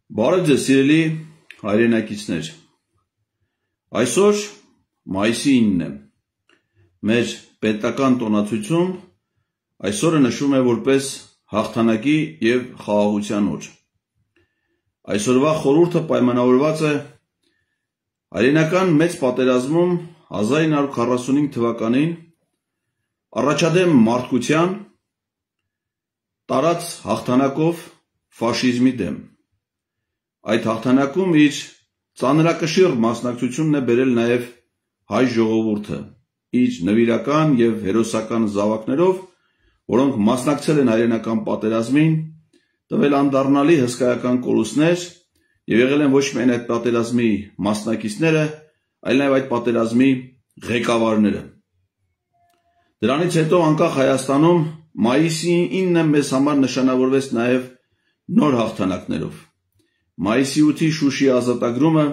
Բարև ձեզ սիրելի հայրենակիցներ, այսօր մայիսի 9-ն է, մեր պետական տոնացություն այսօրը նշում է որպես հաղթանակի և խաղաղության օր։ Այսօրվա խորհուրդը պայմանավորված է հայրենական մեծ պատերազմում 1945 թվականին առաջադեմ մարդկության տարած հաղթանակով ֆաշիզմի դեմ։ Այդ հաղթանակում իր ծանրակշիռ մասնակցությունն է բերել նաև հայ ժողովուրդը, իր նվիրական և հերոսական զավակներով, որոնք մասնակցել են հայրենական պատերազմին, տվել անդառնալի հսկայական կորուստներ և եղել են ոչ միայն այդ պատերազմի մասնակիցները, այլ նաև այդ պատերազմի ղեկավարները։ Դրանից հետո անկախ Հայաստանում մայիսի 9-ը մեզ համար նշանավորվեց նաև նոր հաղթանակներով։ Մայիսի 8-ի Շուշի ազատագրումը,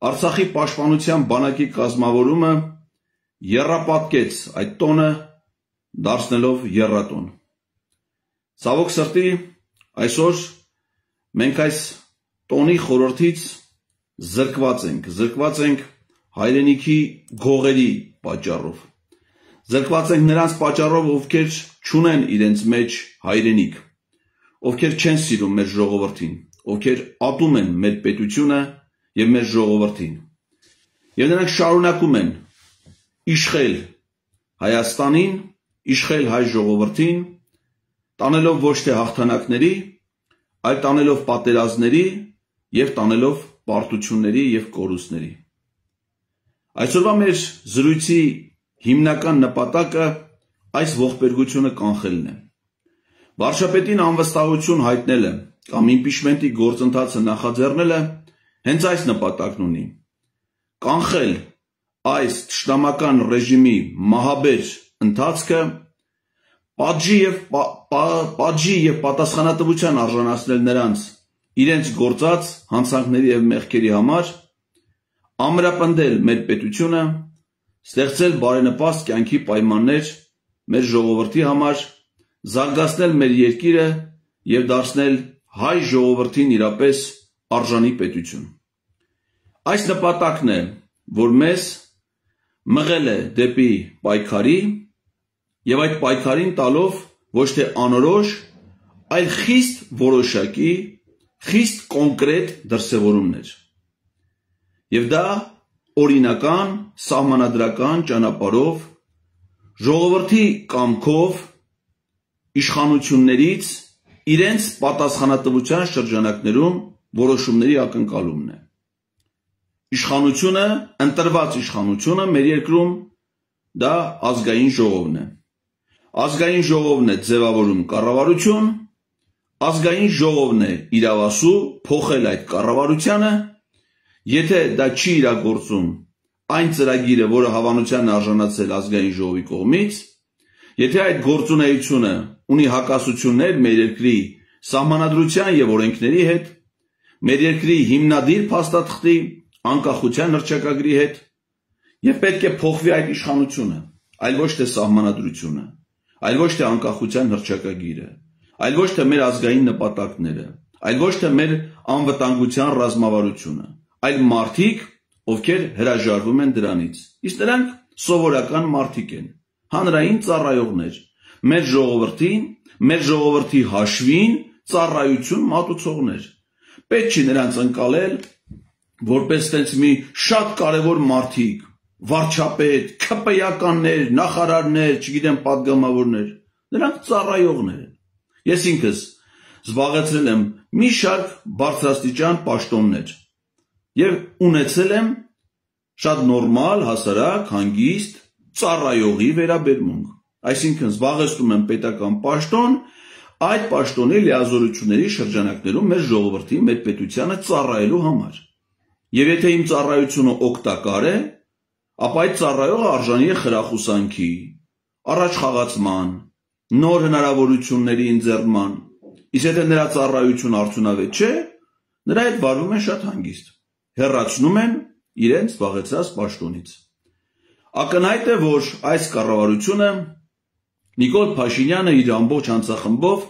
Արցախի պաշտպանության բանակի կազմավորումը եռապատկեց այդ տոնը, դարձնելով եռատոն։ Ցավոք սրտի, այսօր մենք այս տոնի խորհրդից զրկված ենք հայրենիքի գողերի պատճառով։ Զրկված ենք նրանց պատճառով, ովքեր չունեն իրենց մեջ հայրենիք, ովքեր չեն սիրում մեր ժողովրդին, ովքեր ատում են մեր պետությունը և մեր ժողովրդին։ Եվ նրանք շարունակում են իշխել Հայաստանին, իշխել հայ ժողովրդին, տանելով ոչ թե հաղթանակների, այլ տանելով պատերազմների և տանելով պարտությունների և կորուստների։ Այսօրվա մեր զրույցի հիմնական նպատակը այս ողբերգությունը կանխելն է։ Վարչապետին անվստահություն հայտնելը կամ իմպիչմենտի գործընթացը նախաձեռնելը հենց այս նպատակն ունի՝ կանխել այս թշնամական ռեժիմի մահաբեր ընթացքը, պատժի և պատասխանատվության արժանացնել նրանց իրենց գործած հանցանքների և մեղքերի համար, ամրապնդել մեր պետությունը, ստեղծել բարենպաստ կյանքի պայմաններ մեր ժողովրդի համար, զարգացնել մեր երկիրը և դարձնել հայ ժողովրդին իրապես արժանի պետություն։ Այս նպատակն է, որ մեզ մղել է դեպի պայքարի և այդ պայքարին տալով ոչ թե անորոշ, այլ խիստ որոշակի, խիստ կոնկրետ դրսևորումներ։ Եվ դա օրինական, սահմանադրական ճանապարհով, ժողովրդի կամքով, իշխանություններից իրենց պատասխանատվության շրջանակներում որոշումների ակնկալումն է։ Իշխանությունը, ընտրված իշխանությունը մեր երկրում դա ազգային ժողովն է։ Ազգային ժողովն է ձևավորում կառավարություն, ազգային ժողովն է իրավասու փոխել այդ կառավարությանը, եթե դա չի իրագործում այն ծրագիրը, որը հավանության արժանացել ազգային ժողովի կողմից, եթե այդ գործունեությունը ունի հակասություններ մեր երկրի սահմանադրության և օրենքների հետ, մեր երկրի հիմնադիր փաստաթղթի անկախության հռչակագրի հետ, և պետք է փոխվի այդ իշխանությունը, այլ ոչ թե սահմանադրությունը, այլ ոչ թե անկախության հռչակագիրը, այլ ոչ թե մեր ազգային նպատակները, այլ ոչ թե մեր անվտանգության ռազմավարությունը, այլ մարդիկ, ովքեր հրաժարվում են դրանից, իսկ նրանք սովորական մարդիկ են, հանրային ծառայողներ, մեր ժողովրդին, մեր ժողովրդի հաշվին ծառայություն մատուցողներ։ Պետք չի նրանց ընկալել որպես տենց մի շատ կարևոր մարդիկ, վարչապետ, ՔՊ-ականներ, նախարարներ, չգիտեմ պատգամավորներ, նրանք ծառայողներ են։ Ես ինքս զբաղեցրել եմ մի շարք բարձրաստիճան պաշտոններ և ունեցել եմ շատ նորմալ, հասարակ, հանգիստ, ծառայողի վերաբերմունք, այսինքն զբաղեցնում եմ պետական պաշտոն, այդ պաշտոնի լիազորությունների շրջանակներում մեր ժողովրդի, մեր պետությանը ծառայելու համար։ Եվ եթե իմ ծառայությունը օգտակար է, ապա այդ ծառայողը արժանի է խրախուսանքի, առաջխաղացման, նոր հնարավորությունների ընձեռման, իսկ եթե նրա ծառայությունը արդյունավետ չէ, նրա հետ վարվում են շատ հանգիստ, հեռացնում են իրենց զբաղեցրած պաշտոնից։ Ակնհայտ է, որ այս կառավարությունը Նիկոլ Փաշինյանը իր ամբողջ հանցախմբով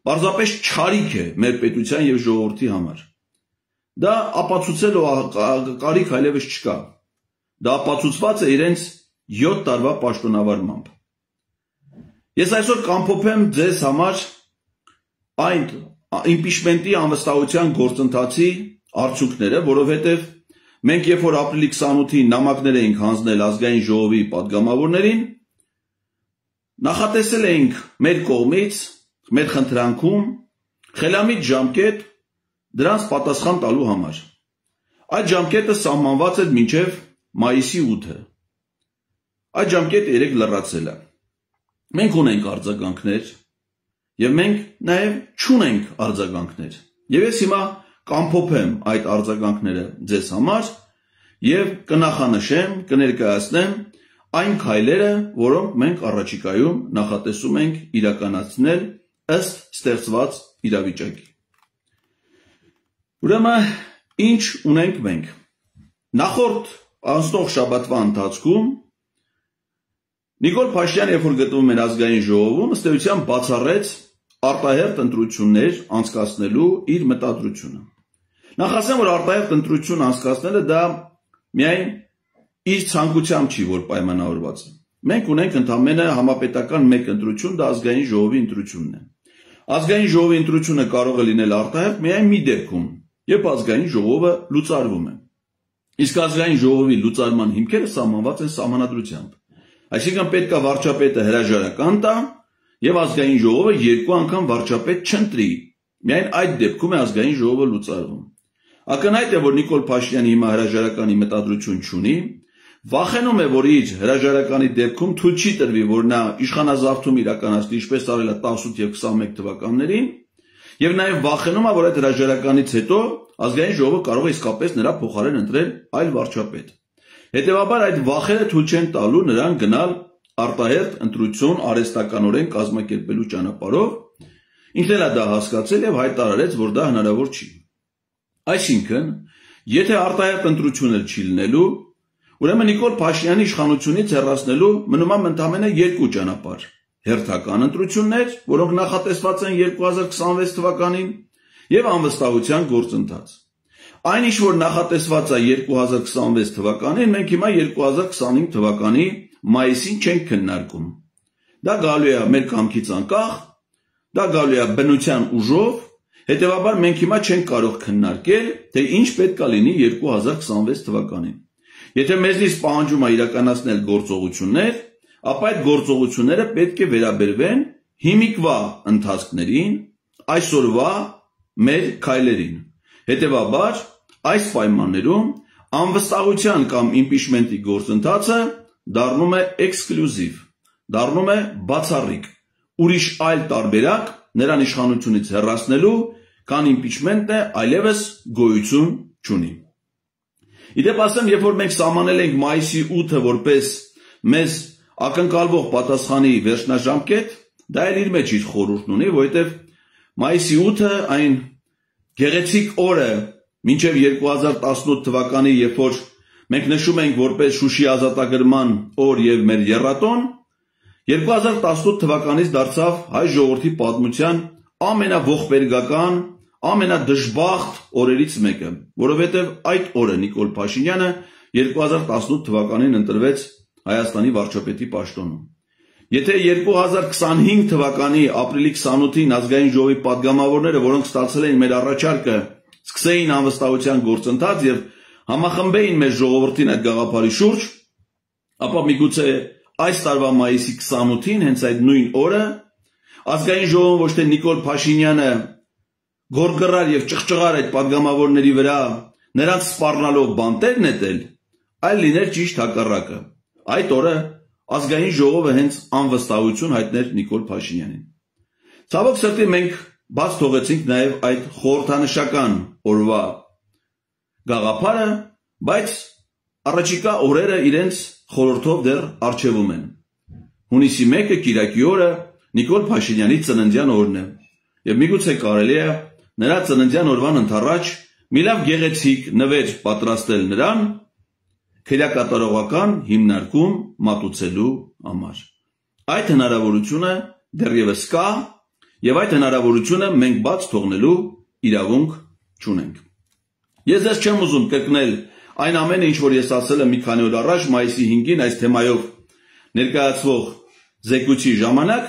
պարզապես չարիք է մեր պետության և ժողովրդի համար։ դա ապացուցելու կարիք այլևս չկա։ Դա ապացուցված է իրենց 7 տարվա պաշտոնավարմամբ։ Ես այսօր կամփոփեմ ձեզ համար այն իմպիչմենտի անվստահության գործընթացի արդյունքները, որովհետև մենք երբ որ ապրիլի 28-ին նամակներ էինք հանձնել ազգային ժողովի պատգամավորներին, նախատեսել էինք մեր կողմից, մեր խնդրանքում խելամիտ ժամկետ դրանց պատասխան տալու համար։ Այդ ժամկետը սահմանված էր մինչև մայիսի 8-ը։ Այդ ժամկետը երեք լրացել է։ Մենք ունենք արձագանքներ եւ մենք նաեւ չունենք արձագանքներ։ Եվ ես հիմա կամփոփեմ այդ արձագանքները ձեզ համար եւ կնախանշեմ, կներկայացնեմ այն քայլերը, որոնք մենք առաջիկայում նախատեսում ենք իրականացնել ըստ ստեղծված իրավիճակի։ Ուրեմն ինչ ունենք մենք։ Նախորդ անցնող շաբաթվա ընթացքում Նիկոլ Փաշինյանը, երբ որ գտնվում էր ազգային ժողովում, ըստ էության բացառեց արտահերթ ընտրություններ անցկացնելու իր մտադրությունը։ Նախ ասեմ, որ արտահերթ ընտրություն անցկացնելը դա միայն իր ցանկությամբ չի, որ պայմանավորված է։ Մենք ունենք ընդամենը համապետական մեկ ընտրություն, դա ազգային ժողովի ընտրությունն է։ Ազգային ժողովի ընտրությունը կարող է լինել արտահերթ միայն մի դեպքում, երբ ազգային ժողովը լուծարվում է։ Իսկ ազգային ժողովի լուծարման հիմքերը սահմանված են սահմանադրությամբ։ Այսինքն պետք է վարչապետը հրաժարական տա եւ ազգային ժողովը երկու անգամ վարչապետ չընտրի։ Միայն այդ դեպքում է ազգային ժողովը լուծարվում։ Ակնհայտ է, որ Նիկոլ Փաշինյանը հիմա հրաժարականի մտադրություն չունի, վախենում է, որ իր հրաժարականի դեպքում թույլ չի տրվի, որ նա իշխանազավթում իրականացնի, ինչպես արել է 18 եւ 21 թվականներին, եւ նաեւ վախենում է, որ այդ հրաժարականից հետո ազգային ժողովը կարող է իսկապես նրա փոխարեն ընտրել այլ վարչապետ։ Հետևաբար այդ վախերը թույլ չեն տալու նրան գնալ արտահերթ ընտրություն արհեստականորեն կազմակերպելու ճանապարհով, ինքն էլ է դա հասկացել եւ հայտարարեց, որ դա հնարավոր չի։ Այսինքն, եթե արտահերթ ընտրությունը չի լինելու, ուրեմն Նիկոլ Փաշինյանի իշխանությունից հեռացնելու մնում է ընդամենը երկու ճանապարհ՝ հերթական ընտրություններ, որոնք նախատեսված են 2026 թվականին, եւ անվստահության գործընթաց։ Այն ինչ որ նախատեսված է 2026 թվականին, մենք հիմա 2025 թվականի մայիսին չենք քննարկում։ Դա գալու է մեր կամքից անկախ, դա գալու է բնության ուժով, հետևաբար մենք հիմա չենք կարող քննարկել, թե ինչ պետք է լինի 2026 թվականին։ Եթե մեզնից պահանջում է իրականացնել գործողություններ, ապա այդ գործողությունները պետք է վերաբերվեն հիմիկվա ընթացքներին, այսօրվա մեր քայլերին։ Հետևաբար, այս պայմաններում անվստահության կամ իմպիչմենտի գործընթացը դառնում է էքսկլյուզիվ, դառնում է բացառիկ, ուրիշ այլ տարբերակ նրան իշխանությունից հեռացնելու, քան իմպիչմենտն է, այլևս գոյություն չունի։ Իդեպ ասեմ, երբ որ մենք սահմանել ենք մայիսի 8-ը որպես մեզ ակնկալվող պատասխանի վերջնաժամկետ, դա էլ իր մեջ իր խորհուրդն ունի, որովհետև մայիսի 8-ը այն գեղեցիկ օրը մինչև 2018 թվականի, երբ որ մենք նշում ենք որպես Շուշի ազատագրման օր եւ մեր եռատոն, 2018 թվականից դարձավ հայ ժողովրդի պատմության ամենաողբերգական, ամենադժբախտ օրերից մեկը, որովհետև այդ օրը Նիկոլ Փաշինյանը 2018 թվականին ընտրվեց Հայաստանի վարչապետի պաշտոնում։ Եթե 2025 թվականի ապրիլի 28-ին ազգային ժողովի պատգամավորները, որոնք ստացել էին մեր առաջարկը, սկսեին անվստահության գործընթաց եւ համախմբեին մեր ժողովրդին այդ գաղափարի շուրջ, ապա միգուցե այս տարվա մայիսի 28-ին, հենց այդ նույն օրը, ազգային ժողովը ոչ թե Նիկոլ Փաշինյանը գորգռար եւ ճղճղար այդ պատգամավորների վրա, նրանց սպառնալով բանտեր նետել, այլ լիներ ճիշտ հակառակը։ Այդ օրը ազգային ժողովը հենց անվստահություն հայտներ Նիկոլ Փաշինյանին։ Ցավոք սրտի մենք բաց թողեցինք նաև այդ խորհրդանշական օրվա գաղափարը, բայց առաջիկա օրերը իրենց խորհրդով դեռ առջևում են։ Հունիսի 1-ը Կիրակի օրը Նիկոլ Փաշինյանի ծննդյան օրն է, եւ միգուցե կարելի է նրա ծննդյան օրվան ընդառաջ մի լավ գեղեցիկ նվեր պատրաստել նրան քրեակատարողական հիմնարկում մատուցելու համար։ Այդ հնարավորությունը դեռևս կա եւ այդ հնարավորությունը մենք բաց թողնելու իրավունք չունենք։ Ես ձեզ չեմ ուզում կրկնել այն ամենը, ինչ որ ես ասել եմ մի քանի օր առաջ մայիսի 5-ին այս թեմայով ներկայացվող զեկույցի ժամանակ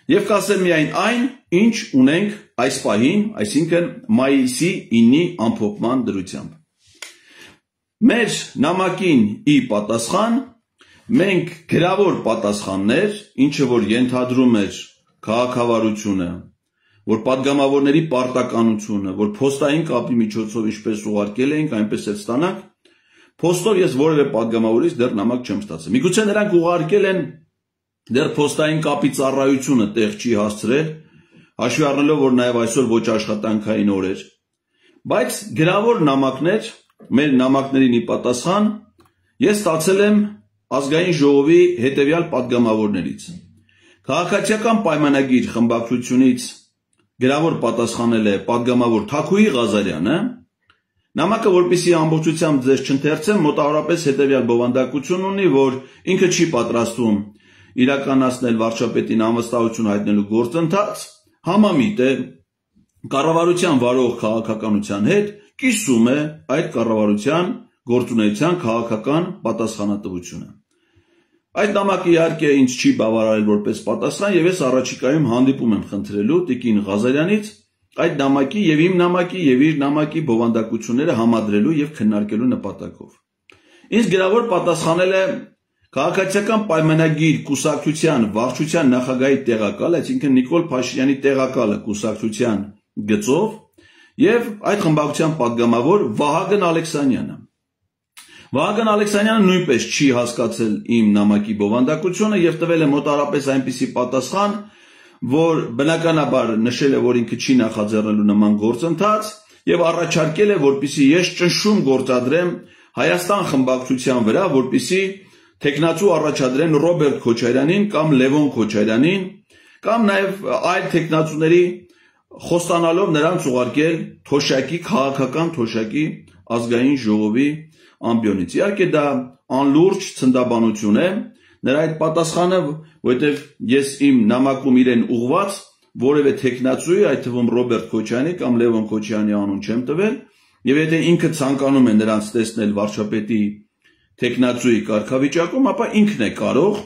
եւ կասեմ միայն այն, ինչ ունենք այս պահին, այսինքն մայիսի 9-ի ամփոփման դրությամբ։ Մեր նամակին ի պատասխան մենք գրավոր պատասխաններ, ինչը որ ենթադրում էր քաղաքավարությունը, որ падգամավորների պարտականությունը, որ փոստային կապի միջոցով ինչպես ուղարկել էինք, այնպես էլ ստանանք, փոստով ես որևէ падգամավորից դեռ նամակ չեմ ստացել։ Միգուցե նրանք ուղարկել են դեռ փոստային կապի ծառայությունը տեղ չի հասցրել, հաշվի առնելով, որ նաև այսօր ոչ աշխատանքային օր էր, բայց գրավոր նամակներ, մեր նամակներին ի պատասխան ես ստացել եմ ազգային ժողովի հետևյալ падգամավորներից։ Քաղաքացիական պայմանագիր խմբակցությունից գրավոր պատասխանել է падգամավոր Թաքուհի Ղազարյանը, նամակը որպեսզի ամբողջությամբ ձեզ չընթերցեմ, մոտավորապես հետևյալ բովանդակություն ունի, որ ինքը չի պատրաստվում իրականացնել վարչապետին անվստահություն հայտնելու գործընթաց, համամիտ է կառավարության վարող քաղաքականության հետ, կիսում է այդ կառավարության գործունեության քաղաքական պատասխանատվությունը։ Այդ նամակը իհարկե ինձ չի բավարարել որպես պատասխան եւ ես առաջիկայում հանդիպում եմ խնդրելու տիկին Ղազարյանից այդ նամակի եւ իմ նամակի եւ իր նամակի բովանդակությունները համադրելու եւ քննարկելու նպատակով։ Ինձ գրավոր պատասխանել է քաղաքացիական պայմանագիր կուսակցության վարչության նախագահի տեղակալ, այսինքն Նիկոլ Փաշինյանի տեղակալը կուսակցության գծով եւ այդ խմբակցության падգամավոր Վահագն Ալեքսանյանը։ Վահագն Ալեքսանյանը նույնպես չի հասկացել իմ նամակի բովանդակությունը եւ տվել է մոտավորապես այնպիսի պատասխան, որ բնականաբար նշել է, որ ինքը չի նախաձեռնելու նման գործընթաց եւ առաջարկել է, որպեսզի ես ճնշում գործադրեմ Հայաստան խմբակցության վրա, որպեսզի թեկնածու առաջադրեն Ռոբերտ Քոչարյանին կամ Լևոն Քոչարյանին կամ նաեւ այլ թեկնածուների խոստանալով նրանց ուղարկել թոշակի քաղաքական թոշակի ազգային ժողովի ամբիոնից։ Իհարկե դա անլուրջ ցնդաբանություն է, նրա այդ պատասխանը, որովհետև ես իմ նամակում իրեն ուղված որևէ թեկնածուի, այդ թվում Ռոբերտ Քոչյանի կամ Լևոն Քոչյանի անուն չեմ տվել, եւ եթե ինքը ցանկանում է նրանց տեսնել վարչապետի թեկնածուի կարգավիճակում, ապա ինքն է կարող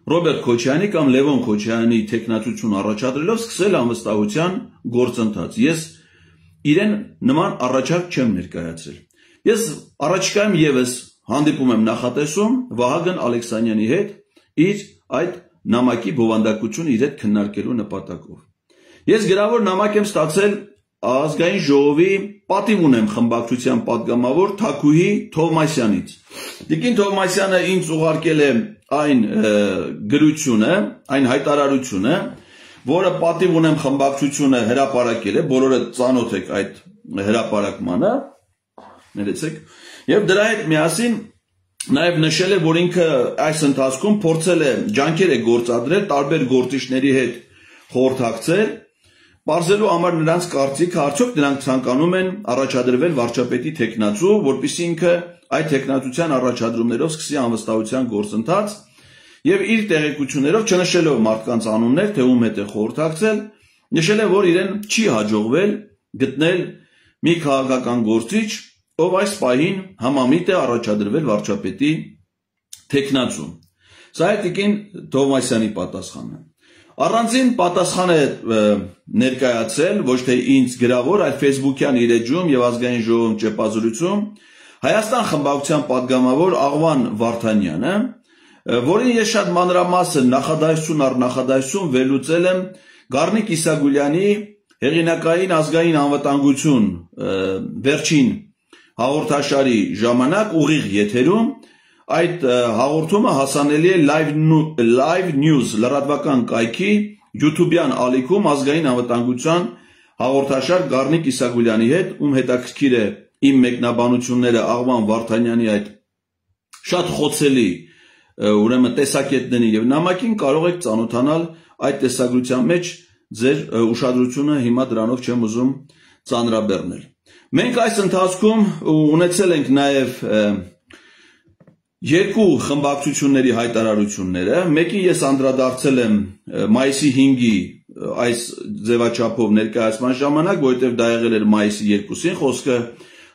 Ռոբերտ Քոչյանի կամ Լևոն Քոչյանի թեկնածություն առաջադրելով սկսել անվստահության գործընթաց։ Ես իրեն նման առաջարկ չեմ ներկայացրել։ Ես առաջիկայում եւս հանդիպում եմ նախատեսում Վահագն Ալեքսանյանի հետ իր այդ նամակի բովանդակությունը իր հետ քննարկելու նպատակով։ Ես գրավոր նամակ եմ ստացել ազգային ժողովի պատիվ ունեմ խմբակցության падգամավոր Թաքուհի Թովմասյանից։ Տիկին Թովմասյանը ինձ ուղարկել է այն գրությունը, այն հայտարարությունը, որը պատիվ ունեմ խմբակցությունը հրապարակել է, բոլորը ծանոթ եք այդ հրապարակմանը, ներեցեք, եւ դրա հետ միասին նաեւ նշել է, որ ինքը այս ընթացքում փորձել է ջանքեր է գործադրել տարբեր գործիչների հետ խորհրդակցել, բարձելու համար նրանց կարծիքը, արդյոք նրանք ցանկանում են առաջադրվել վարչապետի թեկնածու, որպեսզի ինքը այդ թեկնածության առաջադրումներով սկսի անվստահության գործընթաց եւ իր տեղեկություններով չնշելով մարդկանց անուններ, թե ում հետ է խորհրդակցել, նշել է, որ իրեն չի հաջողվել գտնել մի քաղաքական գործիչ, ով այս պահին համամիտ է առաջադրվել վարչապետի թեկնածու։ Սա է տիկին Թովմասյանի պատասխանը։ Առանձին պատասխան է ներկայացել ոչ թե ինձ գրավոր, այլ Facebook-յան իր էջում եւ ազգային ժողովում ճեպազրույցում Հայաստան խմբակցության падգամավոր Աղվան Վարդանյանը, որին ես շատ մանրամասն նախադասություն առ նախադասություն վերլուծել եմ Գառնիկ Իսագուլյանի հեղինակային ազգային անվտանգություն վերջին հաղորդաշարի ժամանակ ուղիղ եթերում այդ հաղորդումը հասանելի է Live News լրատվական կայքի YouTube-յան ալիքում ազգային անվտանգության հաղորդաշար Գառնիկ Իսագուլյանի հետ, ում հետաքրքիր է իմ մեկնաբանությունները Աղվան Վարդանյանի այդ շատ խոցելի ուրեմն տեսակետներին եւ նամակին կարող եք ծանոթանալ այդ տեսագրության մեջ ձեր ուշադրությունը հիմա դրանով չեմ ուզում ծանրաբեռնել։ Մենք այս ընթացքում ունեցել ենք նաեւ երկու խմբակցությունների հայտարարությունները, մեկին ես անդրադարձել եմ մայիսի 5-ի այս ձևաչափով ներկայացման ժամանակ, որովհետև դա եղել էր մայիսի 2-ին, խոսքը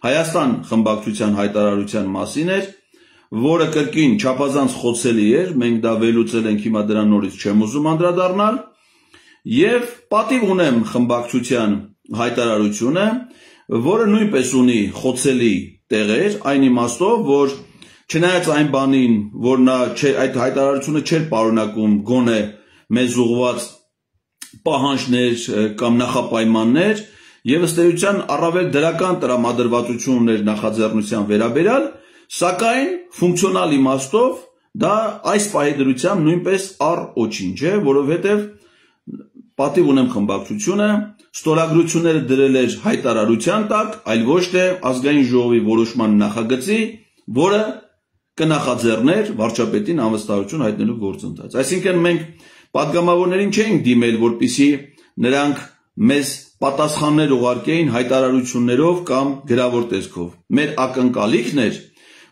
Հայաստան խմբակցության հայտարարության մասին էր, որը կրկին չափազանց խոցելի էր, մենք դա վերլուծել ենք, հիմա դրան նորից չեմ ուզում անդրադառնալ, եւ պատիվ ունեմ խմբակցության հայտարարությունը, որը նույնպես ունի խոցելի տեղեր, այն իմաստով, որ չնայած այն բանին, որ նա այդ հայտարարությունը չէր պարունակում գոնե մեզ ուղղված պահանջներ կամ նախապայմաններ, եւ ըստ էության առավել դրական տրամադրվածություն ուներ նախաձեռնության վերաբերյալ, սակայն ֆունկցիոնալ իմաստով դա այս պահի դրությամբ նույնպես օչինչ է, որովհետեւ պատիվ ունեմ խմբակցությունը ստորագրությունները դրել էր հայտարարության տակ, այլ ոչ թե ազգային ժողովի որոշման նախագծի, որը կնախաձեռներ վարչապետին անվստահություն հայտնելու գործընթաց։ Այսինքն մենք պատգամավորներին չէինք դիմել, որպեսզի նրանք մեզ պատասխաններ ուղարկեին հայտարարություններով կամ գրավոր տեսքով։ Մեր ակնկալիքն էր,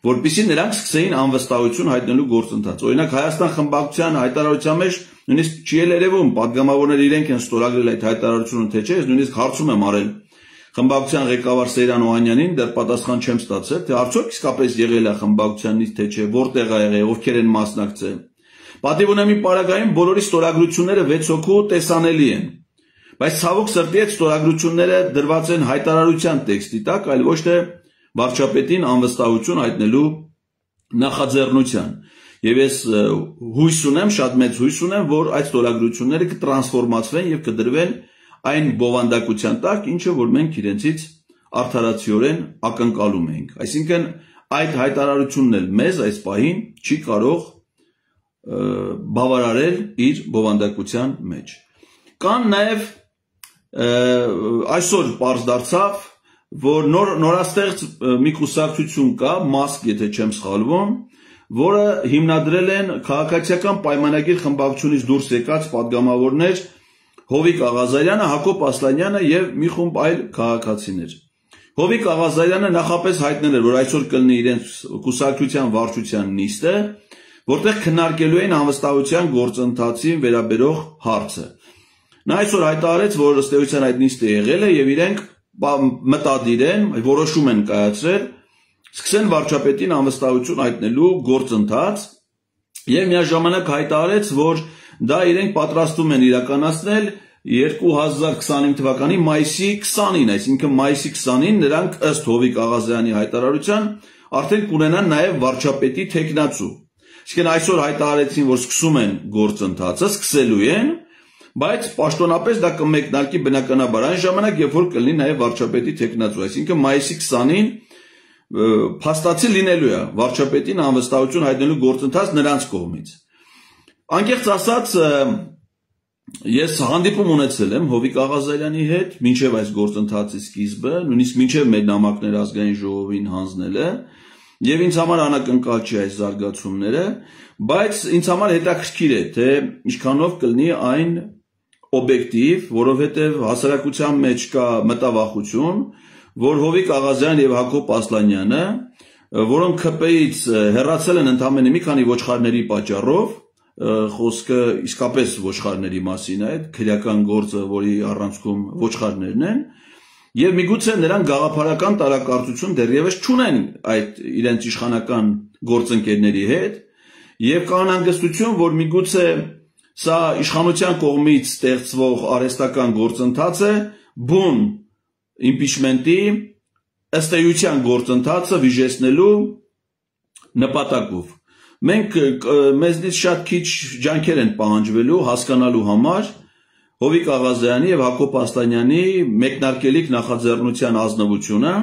որպեսզի նրանք սկսեին անվստահություն հայտնելու գործընթաց։ Օրինակ Հայաստան խմբակցության հայտարարության մեջ նույնիսկ չի երևում պատգամավորները իրենք են ստորագրել այդ հայտարարությունը թե չէ, ես նույնիսկ հարցում եմ արել խմբակցության ղեկավար Սեյրան Օհանյանին, դեռ պատասխան չեմ ստացել, թե արդյոք իսկապես եղել է խմբակցությանից թե չէ, որտեղ ա եղել, ովքեր են մասնակցել։ Պատիվ ունեմ իմ պարագային բոլորի ստորագրությունները 6 հոգու տեսանելի են։ Բայց ցավոք սրտի այդ ստորագրությունները դրված են հայտարարության տեքստի տակ, այլ ոչ թե վարչապետին անվստահություն հայտնելու նախաձեռնության։ Եվ ես հույս ունեմ, շատ մեծ հույս ունեմ, որ այդ ստորագրությունները կտրանսֆորմացվեն եւ կդրվեն այն բովանդակության տակ, ինչը որ մենք իրենցից արդարացիորեն ակնկալում ենք։ Այսինքն այդ հայտարարությունն էլ մեզ այս պահին չի կարող բավարարել իր բովանդակության մեջ։ Կան նաեւ այսօր պարզ դարձավ, որ նորաստեղծ մի կուսակցություն կա, մասկ, եթե չեմ սխալվում, որը հիմնադրել են քաղաքացիական պայմանագիր խմբակցությունից դուրս եկած պատգամավորներ Հովիկ Աղազարյանը, Հակոբ Ասլանյանը եւ մի խումբ այլ քաղաքացիներ։ Հովիկ Աղազարյանը նախապես հայտնել էր, որ այսօր կլինի իրենց կուսակցության վարչության նիստը, որտեղ քննարկելու են անվստահության գործընթացին վերաբերող հարցը։ Նա այսօր հայտարարեց, որ ըստ էության այդ նիստը եղել է եւ իրենք մտադիր են, որոշում են կայացրել, սկսեն վարչապետին անվստահություն հայտնելու գործընթաց եւ միաժամանակ հայտարարեց, որ դա իրենք պատրաստում են իրականացնել 2025 թվականի մայիսի 20-ին, այսինքն մայիսի 20-ին նրանք ըստ Հովիկ Աղազարյանի հայտարարության արդեն կունենան նաեւ վարչապետի թեկնածու։ Այսինքն այսօր հայտարարեցին, որ սկսում են գործընթացը, սկսելու են, բայց պաշտոնապես դա կմեկնարկի բնականաբար այն ժամանակ, երբ որ կլինի նաեւ վարչապետի թեկնածու, այսինքն մայիսի 20-ին փաստացի լինելու է վարչապետին անվստահություն հայտնելու գործընթաց նրանց կողմից։ Անկեղծ ասած, ես հանդիպում ունեցել եմ Հովիկ Աղազարյանի հետ, մինչև այս գործընթացի սկիզբը, նույնիսկ մինչև մեր նամակներ ազգային ժողովին հանձնելը, եւ ինձ համար անակնկալ չի այս զարգացումները, բայց ինձ համար հետաքրքիր է, թե ինչքանով կլինի այն օբյեկտիվ, որովհետեւ հասարակության մեջ կա մտավախություն, որ Հովիկ Աղազարյան եւ Հակոբ Ասլանյանը, որոնք ԿՊ-ից հեռացել են ընդամենը մի քանի ոչխարների պատճառով, խոսքը իսկապես ոչխարների մասին է, այդ քրեական գործը, որի առանցքում ոչխարներն են, եւ միգուցե նրանք գաղափարական տարակարծություն դեռևս չունեն այդ իրենց իշխանական գործընկերների հետ, եւ կա անհանգստություն, որ միգուցե սա իշխանության կողմից ստեղծվող արհեստական գործընթաց է, բուն իմպիչմենտի ըստ էության գործընթացը վիժեցնելու նպատակով։ Մենք մեզնից շատ քիչ ջանքեր են պահանջվելու հասկանալու համար Հովիկ Աղազարյանի եւ Հակոբ Ասլանյանի մեկնարկելիք նախաձեռնության ազնվությունը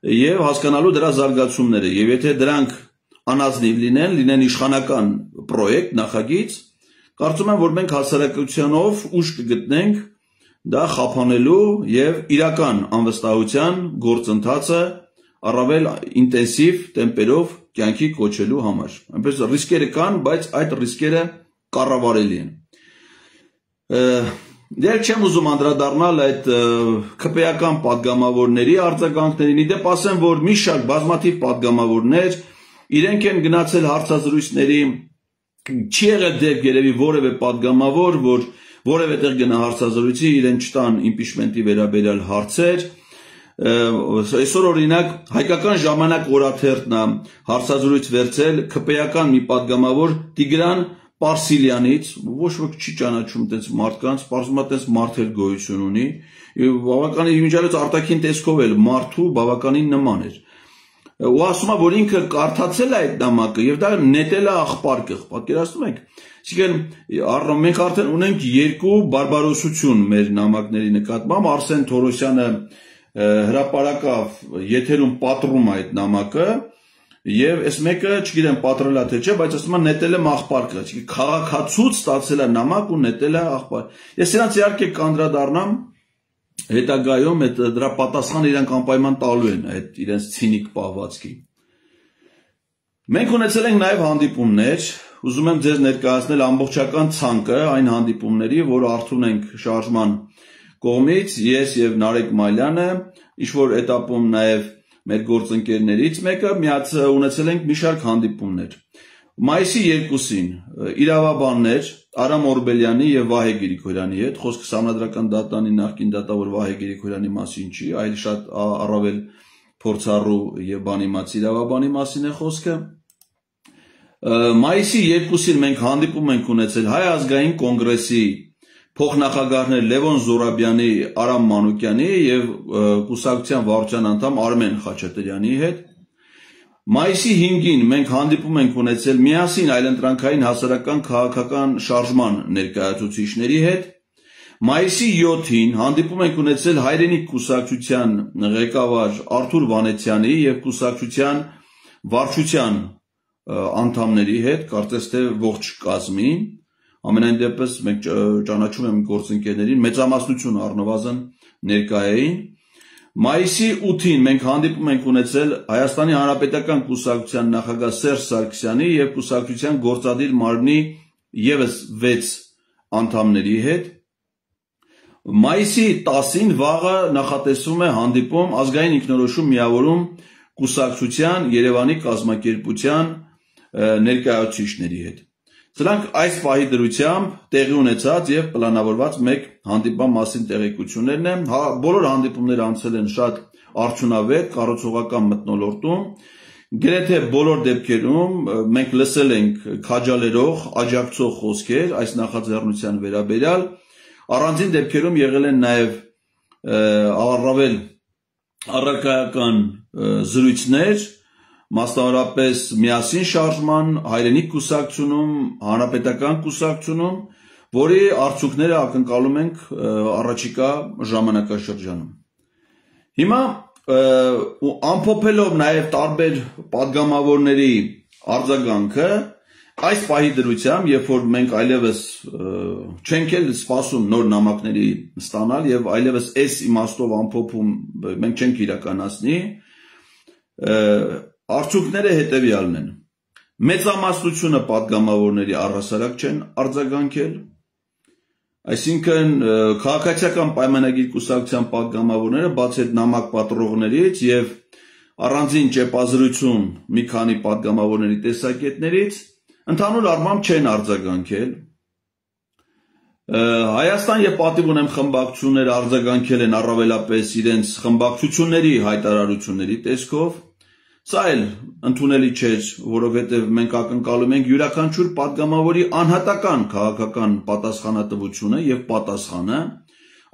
եւ հասկանալու դրա զարգացումները, եւ եթե դրանք անազնիվ լինեն իշխանական պրոյեկտ, նախագիծ, կարծում եմ, որ մենք հասարակությանով ուժ կգտնենք դա խափանելու եւ իրական անվստահության գործընթացը առավել ինտենսիվ տեմպերով կյանքի կոչելու համար։ Այնպես ռիսկերը կան, բայց այդ ռիսկերը կառավարելի են։ Դեռ չեմ ուզում անդրադառնալ այդ ԿՊ-ական պատգամավորների արձագանքներին, իդեպ ասեմ, որ մի շարք բազմաթիվ պատգամավորներ իրենք են գնացել հարցազրույցների, չի եղել դեպք երևի որևէ պատգամավոր, որ որևէ տեղ գնա հարցազրույցի, իրեն չտան իմպիչմենտի վերաբերյալ հարցեր, այսօր օրինակ հայկական ժամանակ օրաթերթն է հարցազրույց վերցել քպեական մի падգամավոր Տիգրան Պարսիլյանից, ոչ ոք չի ճանաչում այդպես մարդկանց, պարզվում է այդպես մարդ էլ գոյություն ունի, բավականին իմիջիայլոց արտաքին տեսքով էլ մարդու բավականին նման էր։ Ու ասում է, որ ինքը կարդացել է այդ նամակը եւ դա նետել է աղբարկը, պատկերացնում եք։ Այսինքն մենք արդեն ունենք երկու բարբարոսություն մեր նամակների նկատմամբ, Արսեն Թորոսյանը հրապարակավ եթերում պատռում է այդ նամակը եւ այս մեկը, չգիտեմ, պատռել է թե չէ, բայց ասում է նետել է աղբարկը, այսինքն քաղաքացուց ստացել է նամակ ու նետել է աղբարկ։ Ես նրանց իհարկե կանդրադառնամ հետագայում դրա պատասխանը իրանք անպայման տալու են այդ իրենց ցինիկ պահվածքի։ Մենք ունեցել ենք նաև հանդիպումներ, ուզում եմ ձեզ ներկայացնել ամբողջական ցանկը այն հանդիպումների, որ արթուն ենք շարժման կողմից, ես եւ Նարեկ Մալյանը, ինչ որ этаպում նաև մեր գործընկերներից մեկը ունեցել ենք մի շարք հանդիպումներ։ Մայիսի 2-ին իրավաբաններ Արամ Օրբելյանի եւ Վահե Գրիգորյանի հետ, խոսքը Սահմանադրական դատարանի նախկին դատավոր Վահե Գրիգորյանի մասին չի, այլ շատ առավել փորձառու եւ բանիմաց իրավաբանի մասին է խոսքը։ Մայիսի 2-ին մենք հանդիպում ենք ունեցել Հայ ազգային կոնգրեսի փոխնախագահներ Լևոն Զորաբյանի, Արամ Մանուկյանի եւ կուսակցության վարչության անդամ Արմեն Խաչատրյանի հետ։ Մայիսի 5-ին մենք հանդիպում ենք ունեցել միասին այլընտրանքային հասարակական քաղաքական շարժման ներկայացուցիչների հետ։ Մայիսի 7-ին հանդիպում ենք ունեցել Հայրենիք կուսակցության ղեկավար Արթուր Վանեցյանի եւ կուսակցության վարչության անդամների հետ, կարծես թե ողջ կազմին։ Ամենայն դեպս մենք ճանաչում ենք գործընկերներին, մեծամասնություն առնվազն ներկա էին։ Մայիսի 8-ին մենք հանդիպում ենք ունեցել Հայաստանի Հանրապետական կուսակցության նախագահ Սերժ Սարգսյանի եւ կուսակցության գործադիր մարմնի եւս 6 անդամների հետ։ Մայիսի 10-ին վաղը նախատեսվում է հանդիպում ազգային ինքնորոշում միավորում կուսակցության Երևանի կազմակերպության ներկայացուցիչների հետ։ Սրանք այս պահի դրությամբ տեղի ունեցած եւ պլանավորված մեկ հանդիպման մասին տեղեկություններն են։ Բոլոր հանդիպումները անցել են շատ արդյունավետ, կառուցողական մթնոլորտում։ Գրեթե բոլոր դեպքերում մենք լսել ենք քաջալերող, աջակցող խոսքեր այս նախաձեռնության վերաբերյալ։ Առանձին դեպքերում եղել են նաեւ առավել առարկայական զրույցներ, մասնավորապես միասին շարժման, հայրենիք կուսակցությունում, հանրապետական կուսակցությունում, որի արդյունքները ակնկալում ենք առաջիկա ժամանակաշրջանում։ Հիմա ամփոփելով նաև տարբեր падգամավորների արձագանքը, այս պահի դրությամբ, երբ որ մենք այլևս չենք էլ սպասում նոր նամակների ստանալ եւ այլևս այս իմաստով ամփոփում մենք չենք իրականացնի, արդյունքները հետևյալն են։ Մեծամասնությունը падգամավորների առհասարակ չեն արձագանքել, այսինքն քաղաքացիական պայմանագիր կուսակցության падգամավորները բաց այդ նամակ պատռողներից եւ առանձին ճեպազրույցում մի քանի падգամավորների տեսակետներից ընդհանուր առմամբ չեն արձագանքել։ Հայաստան եւ պատիվ ունեմ խմբակցությունները արձագանքել են առավելապես իրենց խմբակցությունների հայտարարությունների տեսքով։ Սա էլ ընդունելի չէր, որովհետև մենք ակնկալում ենք յուրաքանչյուր падգամավորի անհատական քաղաքական պատասխանատվությունը եւ պատասխանը,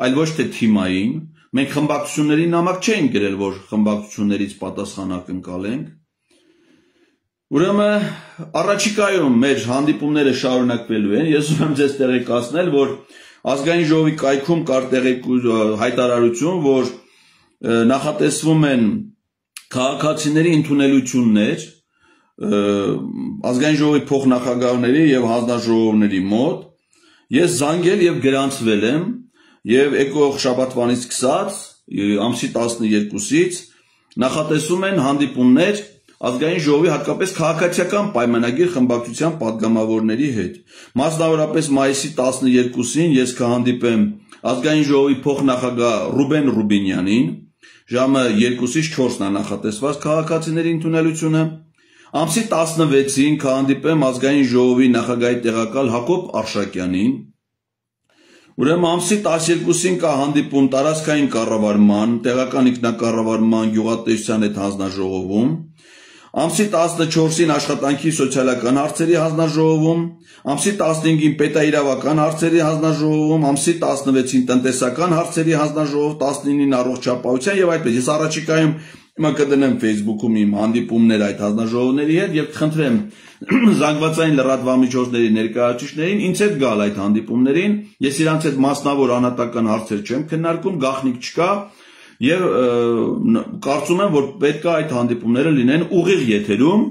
այլ ոչ թե թիմային։ Մենք խմբակցությունների նամակ չենք գրել, որ խմբակցություններից պատասխան ակնկալենք։ Ուրեմն առաջիկայում մեր հանդիպումները շարունակվելու են։ Ես ուզում եմ ձեզ տեղեկացնել, որ ազգային ժողովի կայքում կար հայտարարություն, որ նախատեսվում են քաղաքացիների ընդունելություններ ազգային ժողովի փոխնախագահների եւ հանձնաժողովների մոտ։ Ես զանգել եւ գրանցվել եմ եւ եկող շաբաթվանից սկսած ամսի 12-ից նախատեսում են հանդիպումներ ազգային ժողովի հատկապես քաղաքացիական պայմանագիր խմբակցության падգամավորների հետ։ Մասնավորապես մայիսի 12-ին ես կհանդիպեմ ազգային ժողովի փոխնախագահ Ռուբեն Ռուբինյանին, ժամը 2-ից 4-ն է նախատեսված քաղաքացիների ընդունելությունը։ Ամսի 16-ին կհանդիպեմ ազգային ժողովի նախագահի տեղակալ Հակոբ Արշակյանին։ Ուրեմն ամսի 12-ին կա հանդիպում տարածքային կառավարման, տեղական ինքնակառավարման, գյուղատնտեսության հետ հանձնաժողովում, ամսի 14-ին աշխատանքի սոցիալական հարցերի հանձնաժողովում, ամսի 15-ին պետաիրավական հարցերի հանձնաժողովում, ամսի 16-ին տնտեսական հարցերի հանձնաժողով, 19-ին առողջապահության եւ այդպես։ Ես առաջիկայում հիմա կդնեմ Facebook-ում իմ հանդիպումներ այդ հանձնաժողովների հետ եւ կխնդրեմ զանգվածային լրատվամիջոցների ներկայացուցիչներին ինձ հետ գալ այդ հանդիպումներին, ես իրանց հետ մասնավոր անհատական հարցեր չեմ քննարկում, գաղտնիք չկա եւ կարծում եմ, որ պետք է այդ հանդիպումները լինեն ուղիղ եթերում,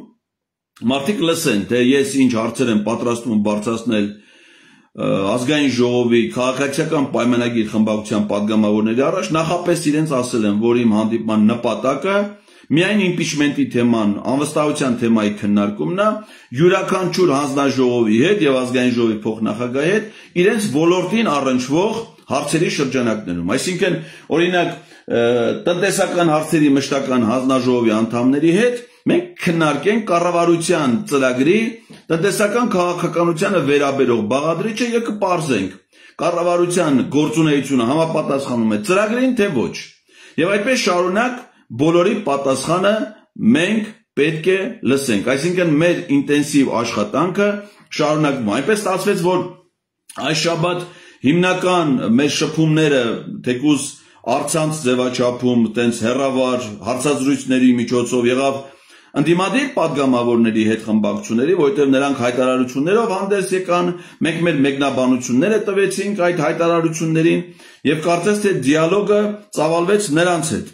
մարդիկ լսեն, թե ես ինչ հարցեր եմ պատրաստվում բարձրացնել ազգային ժողովի քաղաքացիական պայմանագիր խմբակցության падգամավորների առաջ, նախապես իրենց ասել եմ, որ իմ հանդիպման նպատակը միայն իմպիչմենտի թեման, անվստահության թեմայի քննարկումն է, յուրաքանչյուր հանձնաժողովի հետ եւ ազգային ժողովի փոխնախագահի հետ իրենց ոլորտին առնչվող հարցերի շրջանակներում, այսինքն օրինակ տնտեսական հարցերի մշտական հանձնաժողովի անդամների հետ մենք քննարկենք կառավարության ծրագրի տնտեսական քաղաքականությանը վերաբերող բաղադրիչը եւ կպարզենք կառավարության գործունեությունը համապատասխանում է ծրագրին թե ոչ։ Եվ այդպես շարունակ բոլորի պատասխանը մենք պետք է լսենք, այսինքն մեր ինտենսիվ աշխատանքը շարունակվում է։ Այնպես ստացվեց, որ այս շաբաթ հիմնական մեր շփումները թեկուզ առցանց ձևաչափում, տենց հեռավար հարցազրույցների միջոցով եղավ ընդդիմադիր падգամավորների հետ խմբակցությունների, որովհետև նրանք հայտարարություններով հանդես եկան, մենք մեր մեկնաբանությունները տվեցինք այդ հայտարարություններին եւ կարծես թե դիալոգը ծավալվեց նրանց հետ։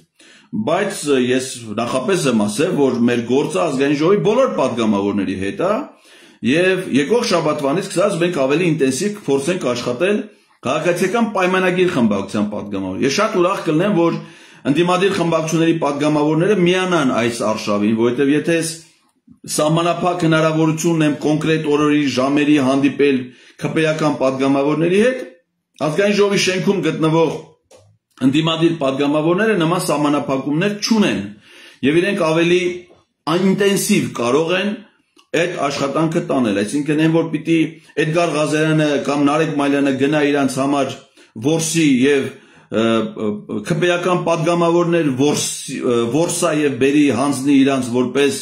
Բայց ես նախապես եմ ասել, որ մեր գործը ազգային ժողովի բոլոր падգամավորների հետ է եւ եկող շաբաթվանից սկսած մենք ավելի ինտենսիվ կփորձենք աշխատել քաղաքացիական պայմանագիր խմբակցության падգամավոր։ Ես շատ ուրախ կլինեմ, որ ընդդիմադիր խմբակցությունների падգամավորները միանան այս արշավին, որովհետև եթե սահմանափակ հնարավորություն ունեմ կոնկրետ օրերի, ժամերի հանդիպել քպեական падգամավորների հետ, ազգային ժողովի շենքում գտնվող ընդդիմադիր падգամավորները նման սահմանափակումներ չունեն եւ իրենք ավելի ինտենսիվ կարող են այդ աշխատանքը տանել, այսինքն այն որ պիտի Էդգար Ղազարյանը կամ Նարեկ Մալյանը գնա իրանց համար որսի եւ քպեական падգամավորներ որսա եւ բերի հանձնի իրանց որպես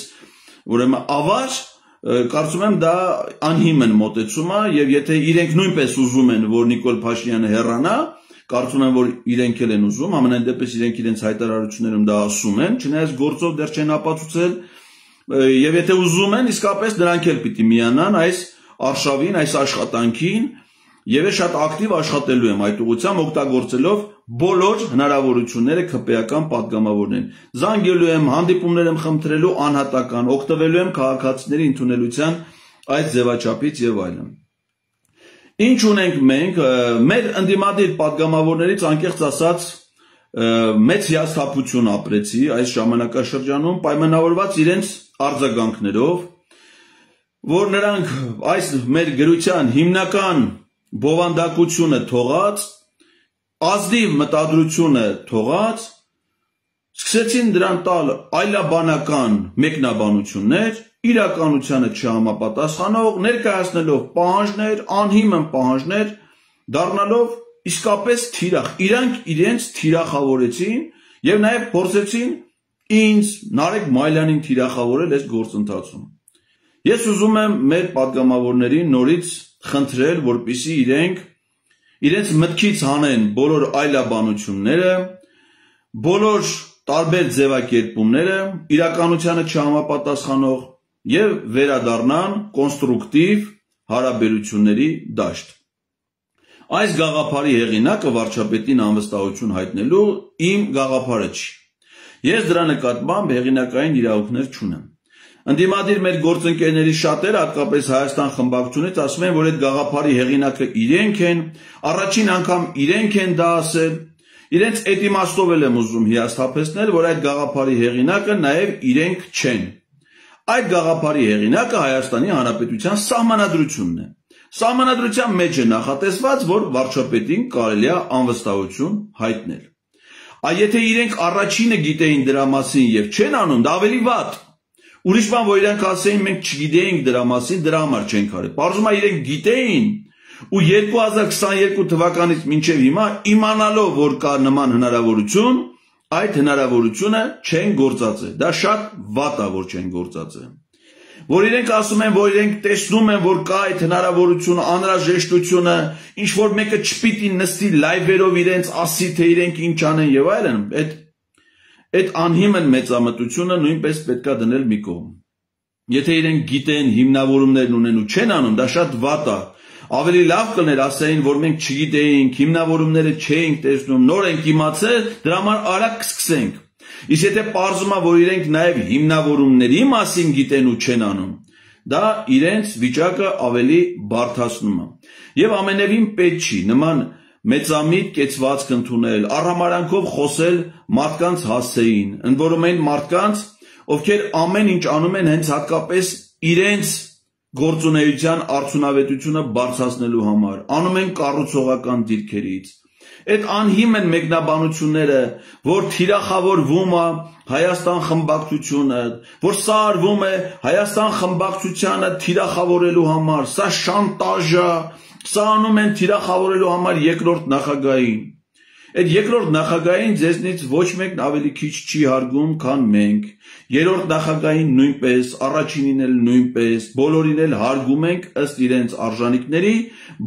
ուրեմն ավար, կարծում եմ դա անհիմն մոտեցում է եւ եթե իրենք նույնպես ուզում են որ Նիկոլ Փաշինյանը հեռանա, կարծում եմ որ իրենք էլ են ուզում, ամենայն դեպս իրենք իրենց հայտարարություններում դա ասում են, չնայած գործով դեռ չեն ապացուցել եւ եթե ուզում են իսկապես նրանք էլ պիտի միանան այս արշավին, այս աշխատանքին եւ ես շատ ակտիվ աշխատելու եմ այդ ուղղությամբ օգտագործելով բոլոր հնարավորությունները քպեական падգամավորներին։ Զանգելու եմ, հանդիպումներ եմ խնդրելու անհատական, օգտվելու եմ քաղաքացիների ընդունելության այդ ձևաչափից եւ այլն։ Ինչ ունենք մենք, մեր ընդդիմադիր падգամավորներից անկեղծ ասած մեծ հիասթափություն ապրեցի այս ժամանակաշրջանում պայմանավորված իրենց արձագանքներով, որ նրանք այս մեր գրության հիմնական բովանդակությունը թողած, ազնիվ մտադրությունը թողած, սկսեցին դրան տալ այլաբանական մեկնաբանություններ, իրականությանը չհամապատասխանող, ներկայացնելով պահանջներ, անհիմն պահանջներ, դառնալով իսկապես թիրախ, իրանք իրենց թիրախավորեցին եւ նաեւ փորձեցին ինձ Նարեկ Մալյանին թիրախավորել այս գործընթացում։ Ես ուզում եմ մեր падգամավորներին նորից խնդրել, որպեսզի իրենց մտքից հանեն բոլոր այլաբանությունները, բոլոր տարբեր ձևակերպումները, իրականությանը չհամապատասխանող եւ վերադառնան կոնստրուկտիվ հարաբերությունների դաշտ։ Այս գաղափարի հեղինակը վարչապետին անվստահություն հայտնելու իմ գաղափարը չի։ Ես դրա նկատմամբ հեղինակային իրավունքներ չունեմ։ Ընդդիմադիր մեր գործընկերների շատերը, հատկապես Հայաստան խմբակցությունից, ասում են, որ այդ գաղափարի հեղինակը իրենք են, առաջին անգամ իրենք են դա ասել, իրենց այդ իմաստով էլ եմ ուզում հիասթափեցնել, որ այդ գաղափարի հեղինակը նաև իրենք չեն։ Այդ գաղափարի հեղինակը Հայաստանի Հանրապետության սահմանադրությունն է։ Սահմանադրության մեջ է նախատեսված, որ վարչապետին կարելի է անվստահություն հայտնել։ Եթե իրենք առաջինը գիտեին դրա մասին եւ չեն անում, դա ավելի վատ։ Ուրիշ բան, որ իրանք ասեին մենք չգիտեինք դրա մասին, դրա համար չենք արել։ Պարզվում է իրենք գիտեին, ու 2022 թվականից մինչև հիմա իմանալով, որ կա նման հնարավորություն, այդ հնարավորությունը չեն գործածել։ Դա շատ վատ է, որ չեն գործածել։ Որ իրենք ասում են, որ իրենք տեսնում են, որ կա այդ հնարավորությունը, անհրաժեշտությունը, ինչ որ մեկը չպիտի նստի լայվերով իրենց ասի, թե իրենք ինչ անեն եւ այլն, այդ անհիմն մեծամտությունը նույնպես պետքա դնել մի կողմ։ Եթե իրենք գիտեն, հիմնավորումներն ունեն ու չեն անում, դա շատ վատ է։ Ավելի լավ կներ ասեին, որ մենք չգիտեինք, հիմնավորումները չէինք տեսնում, նոր ենք իմացել, դրա համար արագ կսկսենք։ Իսկ եթե պարզում է, որ իրենք նաև հիմնավորումների մասին գիտեն ու չեն անում, դա իրենց վիճակը ավելի բարդացնում է։ Եվ ամենևին պետք չի նման մեծամիտ կեցվածք ընդունել, առհամարանքով խոսել մարդկանց հասցեին, ընդ որում այն մարդկանց, ովքեր ամեն ինչ անում են հենց հատկապես իրենց գործունեության արդյունավետությունը բարձրացնելու համար, անում են կառուցողական դիրքերից։ Այդ անհիմն մեկնաբանությունները, որ թիրախավորվում է Հայաստան խմբակցությունը, որ սա արվում է Հայաստան խմբակցությանը թիրախավորելու համար, սա շանտաժ է, սա անում են թիրախավորելու համար երկրորդ նախագահին։ Այդ երկրորդ նախագահին ձեզնից ոչ մեկն ավելի քիչ չի հարգում, քան մենք։ Երրորդ նախագահին նույնպես, առաջինին էլ նույնպես, բոլորին էլ հարգում ենք ըստ իրենց արժանիքների,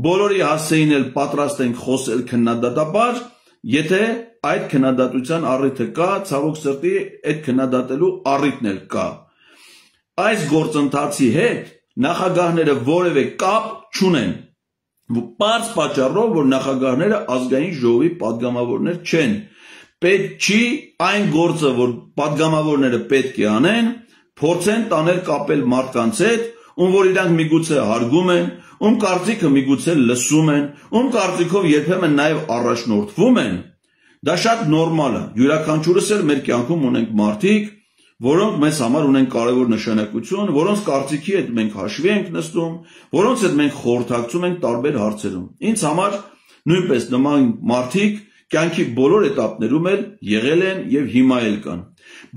բոլորի հասցեին էլ պատրաստ ենք խոսել քննադատաբար, եթե այդ քննադատության առիթը կա, ցավոք սրտի այդ քննադատելու առիթն էլ կա։ Այս գործընթացի հետ նախագահները որևէ կապ չունեն։ Պարզ պատճառով, որ նախագահները ազգային ժողովի падգամավորներ չեն։ Պետք չի այն գործը, որ падգամավորները պետք է անեն, փորձեն տանել կապել մարդկանց հետ, ում որ իրանք միգուցե հարգում են, ում կարծիքը միգուցե լսում են, ում կարծիքով երբեմն նաև առաջնորդվում են։ Դա շատ նորմալ է։ Յուրաքանչյուրս էլ մեր կյանքում ունենք մարդիկ, որոնք մեզ համար ունեն կարևոր նշանակություն, որոնց կարծիքի հետ մենք հաշվի ենք նստում, որոնց հետ մենք խորհրդակցում ենք տարբեր հարցերում։ Ինձ համար նույնպես նման մարդիկ կյանքի բոլոր էտապներում էլ եղել են եւ հիմա էլ կան։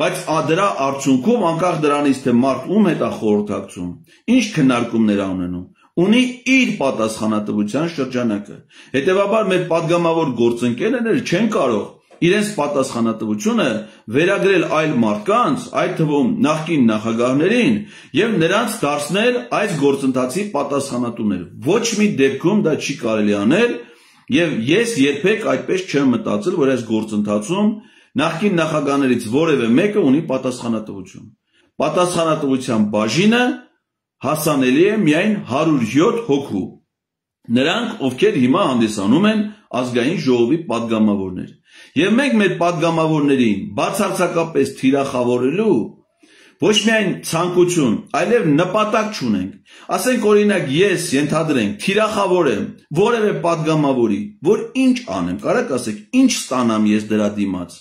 Բայց դրա արդյունքում անկախ դրանից, թե մարդ ում հետ է խորհրդակցում, ինչ քննարկումներ է ունենում, ունի իր պատասխանատվության շրջանակը։ Հետևաբար մեր падգամավոր գործընկերները չեն կարող իրենց պատասխանատվությունը վերագրել այլ մարդկանց, այդ թվում նախկին նախագահներին եւ նրանց դարձնել այս գործընթացի պատասխանատուներ։ Ոչ մի դեպքում դա չի կարելի անել եւ ես երբեք այդպես չեմ մտածել, որ այս գործընթացում նախկին նախագահներից որևէ մեկը ունի պատասխանատվություն։ Պատասխանատվության բաժինը հասանելի է միայն 107 հոգու։ Նրանք, ովքեր հիմա հանդիսանում են ազգային ժողովի падգամավորներ։ Եվ մենք մեր падգամավորներին բացարձակապես թիրախավորելու ոչ միայն ցանկություն, այլև նպատակ չունենք։ Ասենք օրինակ ես ենթադրենք թիրախավորեմ որևէ падգամավորի, որ ինչ անեմ, կարաք ասեք, ինչ ստանամ ես դրա դիմաց։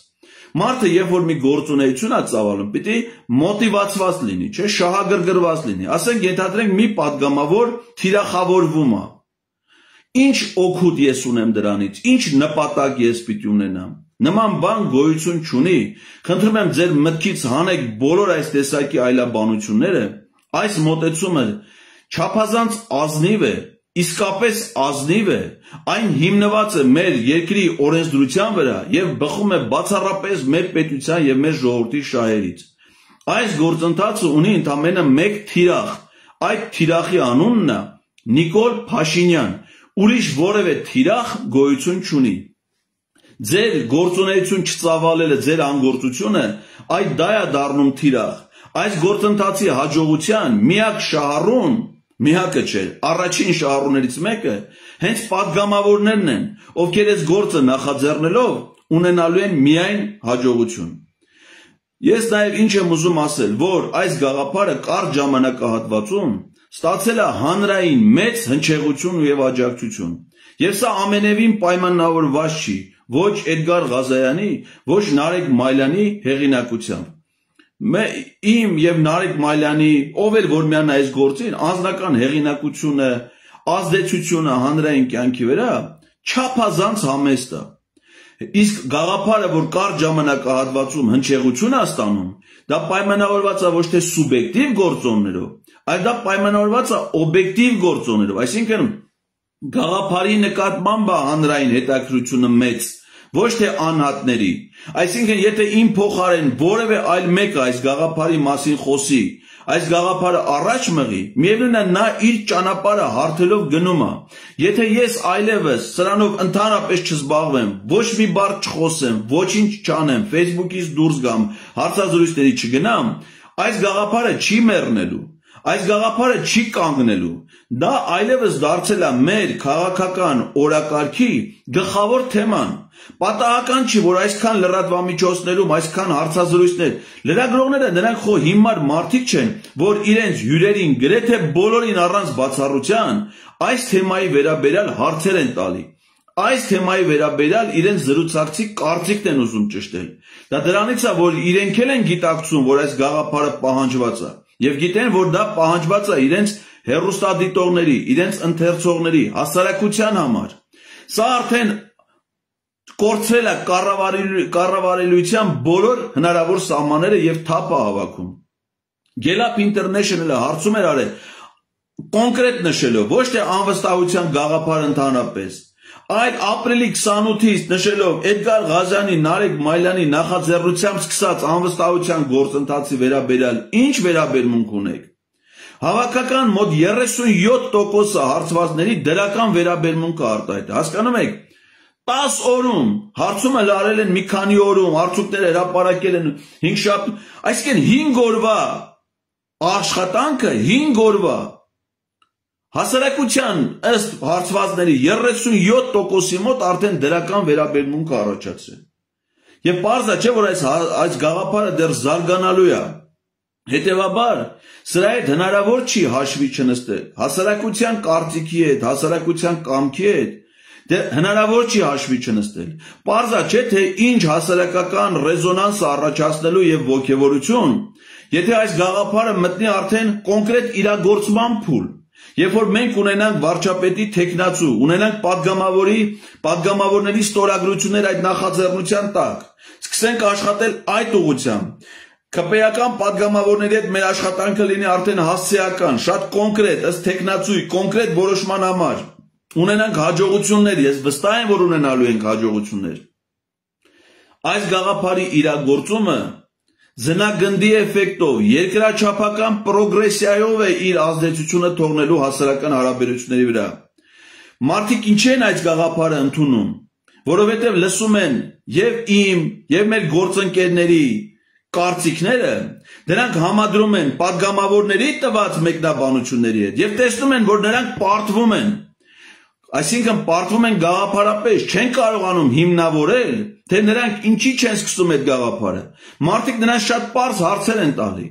Մարդը, երբ որ մի գործունեություն է ծավալում, պիտի մոտիվացված լինի, չէ, շահագրգռված լինի։ Ասենք ենթադրենք մի падգամավոր թիրախավորվում է։ Ինչ օգուտ ես ունեմ դրանից, ինչ նպատակ ես պիտի ունենամ։ Նման բան գոյություն չունի։ Խնդրում եմ ձեր մտքից հանեք բոլոր այս տեսակի այլաբանությունները, այս մոտեցումը չափազանց ազնիվ է, իսկապես ազնիվ է, այն հիմնված է մեր երկրի օրենսդրության վրա եւ բխում է բացառապես մեր պետության եւ մեր ժողովրդի շահերից։ Այս գործընթացը ունի ընդամենը մեկ թիրախ։ Այդ թիրախի անունն է Նիկոլ Փաշինյան։ Ուրիշ որևէ թիրախ գոյություն չունի։ Ձեր գործունեություն չծավալելը, ձեր անգործությունը, այդ դա է դառնում թիրախ։ Այս գործընթացի հաջողության միակ շահառուն, միակը չէ, առաջին շահառուներից մեկը հենց падգամավորներն են, ովքեր այս գործը նախաձեռնելով ունենալու են միայն հաջողություն։ Ես նաև ինչ եմ ուզում ասել, որ այս գաղափարը կարճ ժամանակահատվածում ստացել է հանրային մեծ հնչեղություն եւ աջակցություն։ Եվ սա ամենևին պայմանավորված չի ոչ Էդգար Ղազարյանի, ոչ Նարեկ Մայլյանի հեղինակությամբ։ Իմ եւ Նարեկ Մայլյանի, ով էլ որ միանա այս գործին, անձնական հեղինակությունը, ազդեցությունը հանրային կյանքի վրա չափազանց համեստ է։ Իսկ գաղափարը, որ կարճ ժամանակահատվածում հնչեղություն է ստանում, դա պայմանավորված է ոչ թե սուբյեկտիվ գործոններով, այլ դա պայմանավորված է օբյեկտիվ գործոններով, այսինքն գաղափարի նկատմամբ է հանրային հետաքրությունը մեծ, ոչ թե անհատների։ Այսինքն, եթե իմ փոխարեն որևէ այլ մեկը այս գաղափարի մասին խոսի, այս գաղափարը առաջ մղի, միևնույն է նա իր ճանապարհը հարթելով գնում է։ Եթե ես այլևս սրանով ընդհանրապես չզբաղվեմ, ոչ մի բառ չխոսեմ, ոչինչ չանեմ, Facebook-ից դուրս գամ, հարցազրույցների չգնամ, այս գաղափարը չի մեռնելու, այս գաղափարը չի կանգնելու, դա այլևս դարձել է մեր քաղաքական օրակարգի գլխավոր թեման։ Պատահական չի, որ այսքան լրատվամիջոցներում, այսքան հարցազրույցներ, լրագրողները նրանք խո հիմար մարդիկ չեն, որ իրենց հյուրերին գրեթե բոլորին առանց բացառության այս թեմայի վերաբերյալ հարցեր են տալի։ Այս թեմայի վերաբերյալ իրենց զրուցակցի կարծիքն են ուզում ճշտել։ Դա դրանից է, որ իրենք էլ են գիտակցում, որ այս գաղափարը պահանջված է, եւ գիտեն, որ դա պահանջված է իրենց հեռուստադիտողների, իրենց ընթերցողների, հասարակության համար։ Սա արդեն կորցրել է կառավարելիության բոլոր հնարավոր սահմանները եւ թափ է հավաքում։ Gallup International-ը հարցում էր արել կոնկրետ նշելով, ոչ թե անվստահության գաղափար ընդհանրապես, այլ ապրիլի 28-ից նշելով Էդգար Ղազյանի, Նարեկ Մայլյանի նախաձեռնությամբ սկսած անվստահության գործընթացի վերաբերյալ ինչ վերաբերմունք ունեք։ Հավաքական մոտ 37% հարցվածների դրական վերաբերմունքը արտահայտել։ Հասկանում եք, 10 օրում հարցումը լարել են մի քանի օրում, արդյունքները հրապարակել են 5 շաբաթ, այսինքն 5 օրվա աշխատանքը 5 օրվա հասարակության ըստ հարցվածների 37%-ի մոտ արդեն դրական վերաբերմունք առաջացել։ Եվ պարզ է, չէ, որ այս գաղափարը դեռ զարգանալու է։ Հետևաբար, սրա հետ հնարավոր չի հաշվի չնստել։ Հասարակության կարծիքի հետ, հասարակության կամքի հետ հնարավոր չի հաշվի չնստել։ Պարզ է, չէ, թե ինչ հասարակական ռեզոնանս առաջացնելու եւ ոգևորություն, եթե այս գաղափարը մտնի արդեն կոնկրետ իրագործման փուլ։ Երբ որ մենք ունենանք վարչապետի թեկնածու, ունենանք պատգամավորների ստորագրություններ այդ նախաձեռնության տակ, սկսենք աշխատել այդ ուղղությամբ, ԿՊ-ական պատգամավորների հետ մեր աշխատանքը լինի արդեն հասցեական, շատ կոնկրետ, ըստ թեկնածուի, կոնկրետ որոշման համար, ունենանք հաջողություններ, ես վստահ եմ, որ ունենալու ենք հաջողություններ։ Այս գաղափարի իրագործումը զնագնդի էֆեկտով, երկրաչափական պրոգրեսիայով է իր ազդեցությունը թողնելու հասարակական հարաբերությունների վրա։ Մարդիկ ինչ են այս գաղափարը ընդունում, որովհետև լսում են եւ իմ, եւ մեր գործընկերների կարծիքները, դրանք համադրում են պատգամավորների տված մեկնաբանությունների հետ եւ տեսնում են, որ նրանք պարտվում են։ Այսինքն պարտվում են գաղափարապես, չեն կարողանում հիմնավորել, թե նրանք ինչի չեն սկսում այդ գաղափարը։ Մարդիկ նրանց շատ պարզ հարցեր են տալի։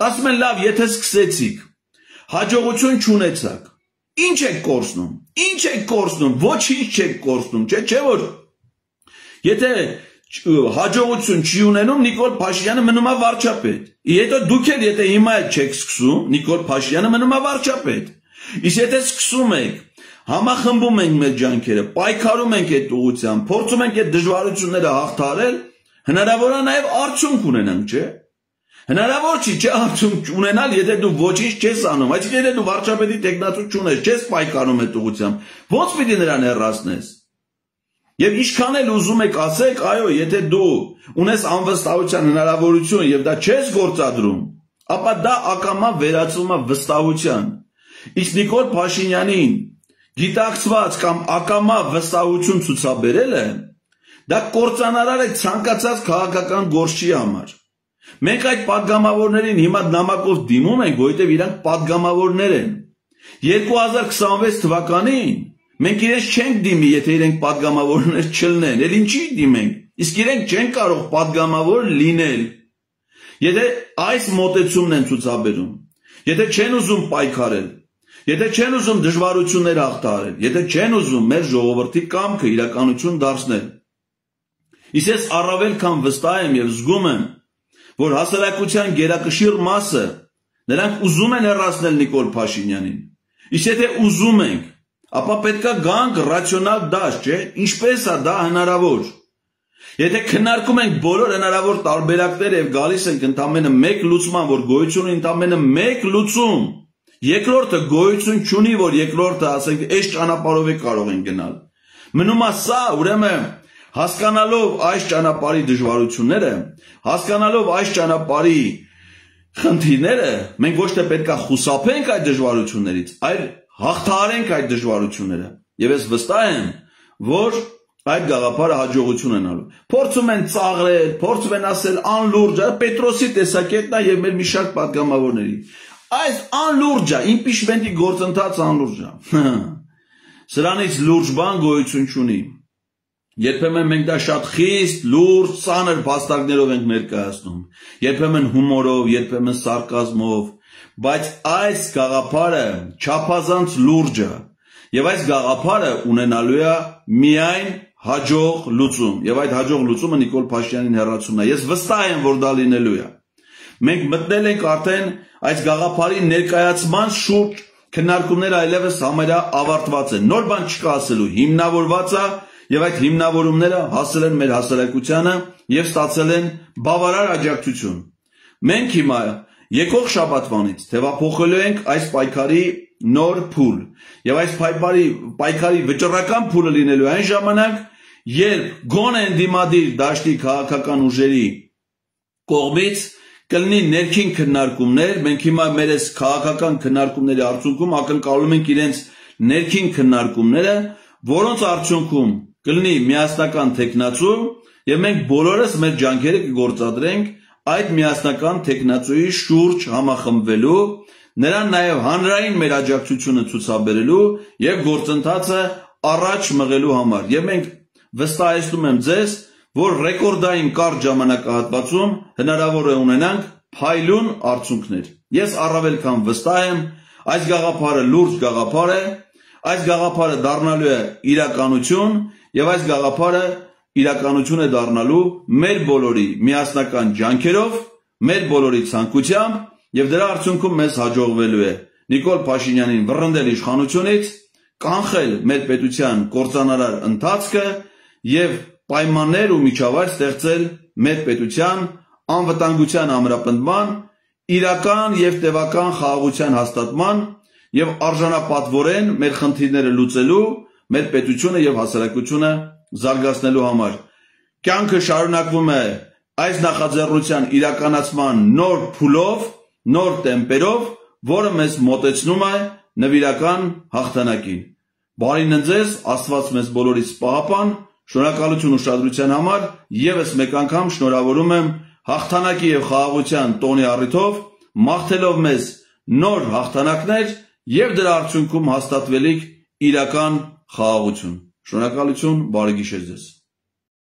Ասում են, լավ, եթե սկսեցիք, հաջողություն չունեցաք, ինչ եք կորցնում։ Ինչ եք կորցնում, ոչինչ չեք կորցնում, չէ՞ որ եթե հաջողություն չի ունենում, Նիկոլ Փաշինյանը մնում է վարչապետ։ Հետո դուք էլ եթե հիմա չեք սկսում, Նիկոլ Փաշինյանը մնում է վարչապետ։ Իսկ եթե սկսում եք, համախմբում ենք մեր ջանքերը, պայքարում ենք այդ ուղղությամբ, փորձում ենք այդ դժվարությունները հաղթահարել, հնարավոր է նաև արդյունք ունենանք, չէ՞։ Հնարավոր չի, չէ՞ արդյունք ունենալ, եթե դու ոչինչ չես անում, այսինքն եթե դու վարչապետի տեխնացու չունես, չես պայքարում այդ ուղղությամբ, ո՞նց պիտի նրան հեռացնես։ Եվ ինչքան էլ ուզում եք ասեք, այո, եթե դու ունես անվստահության հնարավորություն եւ դա չես գործադրում, ապա դա ակամա վերածվում է վստահության։ Իսկ Նիկոլ Փաշինյանին գիտակցված կամ ակամա վստահություն ցուցաբերելը դա կործանարար է ցանկացած քաղաքական գործչի համար։ Մենք այդ պատգամավորներին հիմա նամակով դիմում ենք, որովհետև իրանք պատգամավորներ են։ 2026 թվականին մենք իրենց չենք դիմի, եթե իրենք պատգամավորներ չլինեն, էլ ինչի դիմենք։ Իսկ իրենք չեն կարող պատգամավոր լինել։ Եթե այս մոտեցումն են ցուցաբերում, եթե չեն ուզում պայքարել, եթե չեն ուզում դժվարություններ հաղթահարել, եթե չեն ուզում մեր ժողովրդի կամքը իրականություն դարձնել։ Իսկ ես առավել քան վստահ եմ եւ զգում եմ, որ հասարակության գերակշիռ մասը նրանք ուզում են հեռացնել Նիկոլ Փաշինյանին։ Իսկ եթե ուզում ենք, ապա պետքա գանք ռացիոնալ դաշտ, չէ՞, ինչպես է դա հնարավոր։ Եթե քննարկում ենք բոլոր հնարավոր տարբերակները եւ գալիս ենք ընդամենը մեկ լուծման, որ գոյություն ունի ընդամենը մեկ լուծում, Երկրորդը գոյություն չունի, որ երկրորդը ասենք այս ճանապարհով է կարող են գնալ։ Մնում է սա, ուրեմն հասկանալով այս ճանապարհի դժվարությունները, հասկանալով այս ճանապարհի խնդիրները, մենք ոչ թե պետք է խուսափենք այդ դժվարություններից, այլ հաղթահարենք այդ դժվարությունները։ Եվ ես վստահ եմ, որ այդ գաղափարը հաջողություն ունենալու։ Փորձում են ծաղրել, փորձում են ասել անլուրջ, Պետրոսի տեսակետն է եւ մեր մի շարք պատգամավորների։ Այս անլուրջ է, իմպիչմենտի գործընթացը անլուրջ է։ Սրանից լուրջ բան գոյություն չունի։ Երբեմն մենք դա շատ խիստ, լուրջ, ծանր փաստարկներով ենք ներկայացնում, երբեմն հումորով, երբեմն սարկազմով, բայց այս գաղափարը չափազանց լուրջ է, եւ այս գաղափարը ունենալու է միայն հաջող լուծում, եւ այդ հաջող լուծումը Նիկոլ Փաշինյանին հեռացումն է։ Ես վստահ եմ, որ դա լինելու է։ Մենք մտնել ենք արդեն այս գաղափարի ներկայացման շուրջ քննարկումները այլևս համարյա ավարտված են։ Նոր բան չկա ասելու, հիմնավորված է եւ այդ հիմնավորումները հասել են մեր հասարակությանը եւ ստացել են բավարար աջակցություն։ Մենք հիմա եկող շաբաթվանից թեւափոխելու ենք այս պայքարի նոր փուլ եւ այս պայքարի վճռական փուլը լինելու այն ժամանակ, երբ գոնե ընդդիմադիր դաշտի քաղաքական ուժերի կողմից կլինի ներքին քննարկումներ, մենք հիմա մեր այս քաղաքական քննարկումների արդյունքում ակնկալում ենք իրենց ներքին քննարկումները, որոնց արդյունքում կլինի միասնական թեկնածու եւ մենք բոլորս մեր ջանքերը կգործադրենք այդ միասնական թեկնածուի շուրջ համախմբվելու, նրան նաեւ հանրային մեր աջակցությունը ցուցաբերելու եւ գործընթացը առաջ մղելու համար։ Եվ մենք վստահեցնում եմ ձեզ, որ ռեկորդային կարճ ժամանակահատվածում հնարավոր է ունենանք փայլուն արդյունքներ։ Ես առավել քան վստահ եմ, այս գաղափարը լուրջ գաղափար է, այս գաղափարը դառնալու է իրականություն եւ այս գաղափարը իրականություն է դառնալու մեր բոլորի միասնական ջանքերով, մեր բոլորի ցանկությամբ եւ դրա արդյունքում մեզ հաջողվելու է Նիկոլ Փաշինյանին վռնդել իշխանությունից, կանխել մեր պետության կործանարար ընթացքը եւ պայմաններ ու միջավայր ստեղծել մեր պետության անվտանգության ամրապնդման, իրական եւ տևական խաղաղության հաստատման եւ արժանապատվորեն մեր խնդիրները լուծելու, մեր պետությունը եւ հասարակությունը զարգացնելու համար։ Կյանքը շարունակվում է այս նախաձեռնության իրականացման նոր փուլով, նոր տեմպերով, որը մեզ մոտեցնում է նվիրական հաղթանակին։ Բարին ընձեզ, Աստված մեզ բոլորից պահապան, շնորհակալություն ուշադրության համար, եւս մեկ անգամ շնորհավորում եմ հաղթանակի եւ խաղաղության տոնի առիթով, մաղթելով մեզ նոր հաղթանակներ եւ դրա արդյունքում հաստատվելիք իրական խաղաղություն։ Շնորհակալություն, բարի գիշեր ձեզ։